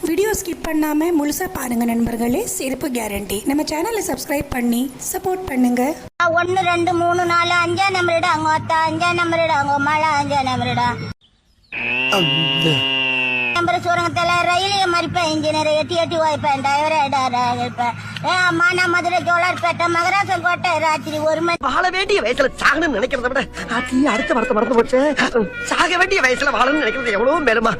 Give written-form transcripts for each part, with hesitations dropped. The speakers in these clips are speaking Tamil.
வீடியோ ஸ்கிப் பண்ணாமல் முழுசாக பாருங்கள் நண்பர்களே. சிறப்பு கேரண்டி. நம்ம சேனலை சப்ஸ்கிரைப் பண்ணி சப்போர்ட் பண்ணுங்க. 1 2 3 4 5 நம்பர்டா அங்க 5 நம்பர்டா அங்க மழை 5 நம்பர்டா நம்பர் சுரங்கத்தில் ரயிலிய மறிப்ப இன்ஜினியர் எட்டி எட்டி வாய்ப்பேன் டிரைவர் மானா மதுரை ஜோலார்பேட்டை மகராசன் கோட்டை ராத்திரி 1 மணி. வாழ வேண்டிய வயசுல சாகணும்னு நினைக்கிறத விட அடுத்த வாரத்தை மறந்து போச்சு. சாக வேண்டிய வயசுல வாழணும்னு நினைக்கிறது எவ்வளவு மேலுமா.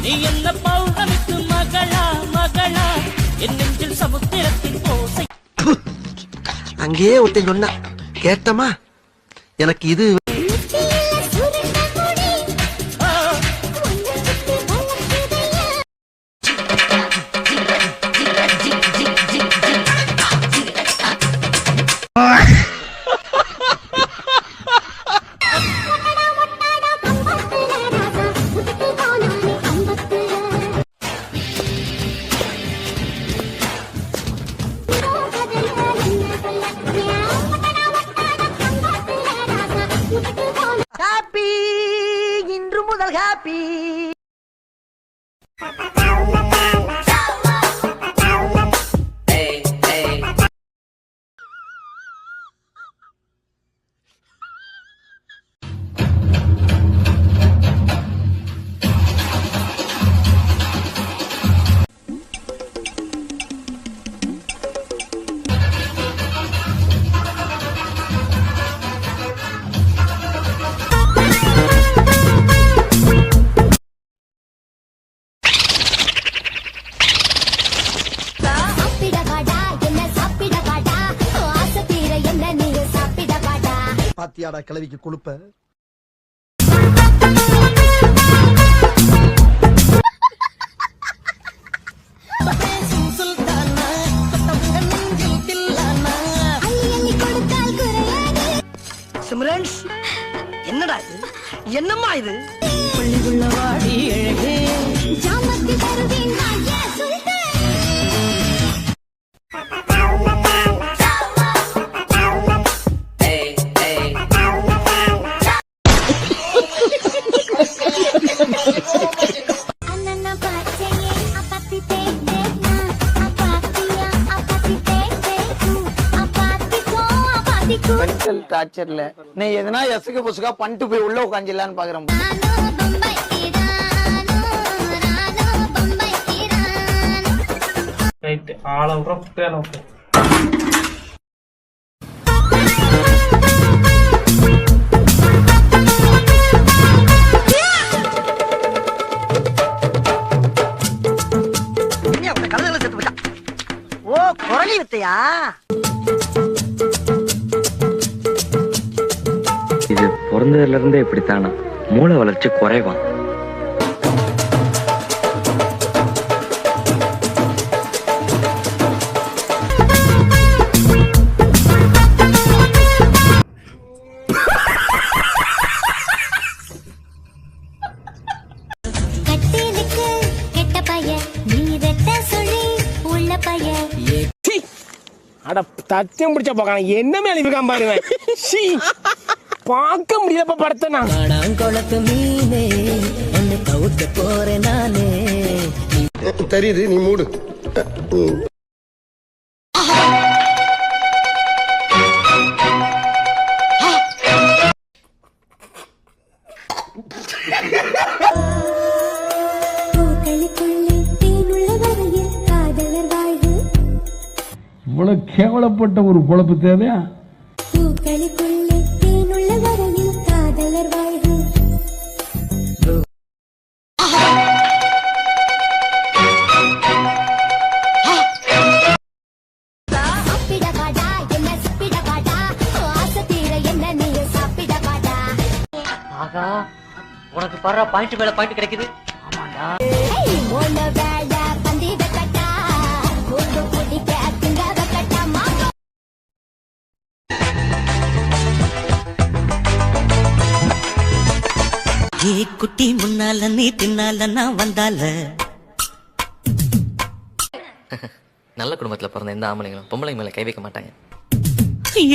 நீ என்ன பௌர்ணமிக்கு மகளா மகளா என் நெஞ்சில் சமுத்திரத்தின் ஓசை. அங்கேயே ஒருத்தன் சொன்னா கேட்டமா எனக்கு இது ஹாப்பி இன்று முதல் ஹாப்பி. பாத்தியாடா கிளவிக்கு கொழுப்ப. சிம்ரன்ஸ் என்னடா இது, என்னம்மா இது. பள்ளிக்குள்ள வாடி அழகே ஜாமத்தி தருவேன் ஐயா சுல்தான். மென்டல் டார்ச்சர்ல நீ எதனா எசுக்கு புசுக்கா பண்ணிட்டு போய் உள்ள உட்காந்துலான்னு பாக்குறேன். ரைட் ஆள விட்ற புட்டேல விட்டு கலந்துல செத்து போட்டா. ஓ குரலி வித்தையா. இது பிறந்ததுல இருந்தே இப்படித்தானா, மூளை வளர்ச்சி குறைவான். அட தத்தியம் பிடிச்ச போக்கான என்ன மேல இருக்கான் பாருவேன். பார்க்க முடியலப்ப படத்தை நான் குளத்து மீனே என்ன கவுக்க போறேன் நானே. தெரியுது, நீ மூடு. இவ்வளவு கேவலப்பட்ட ஒரு பொழப்பு தேவையா? உனக்கு பாரு பாயிண்ட் மேல பாயிண்ட் கிடைக்குது. ஆமாண்டா. ஏ குட்டி முன்னால நீ பின்னால நான் வந்தால. நல்ல குடும்பத்துல பிறந்த எந்த ஆம்பளைங்களும் பொம்பளைங்க மேல கை வைக்க மாட்டாங்க.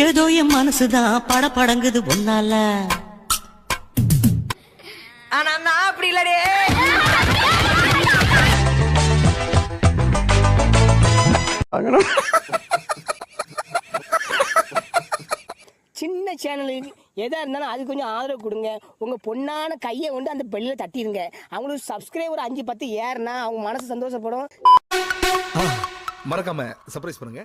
ஏதோ என் மனசுதான் படபடங்குது ஒன்னால. ஆனா நான் அப்படி இல்லடே. சின்ன சேனலுக்கு எதா இருந்தாலும் அது கொஞ்சம் ஆதரவு கொடுங்க. உங்க பொண்ணான கையை கொண்டு அந்த பெல்லில தட்டிடுங்க. அவங்களுக்கு சப்ஸ்கிரைபர் 5-10 ஏறுனா அவங்க மனசு சந்தோஷப்படும். மறக்காம சர்ப்ரைஸ் பண்ணுங்க.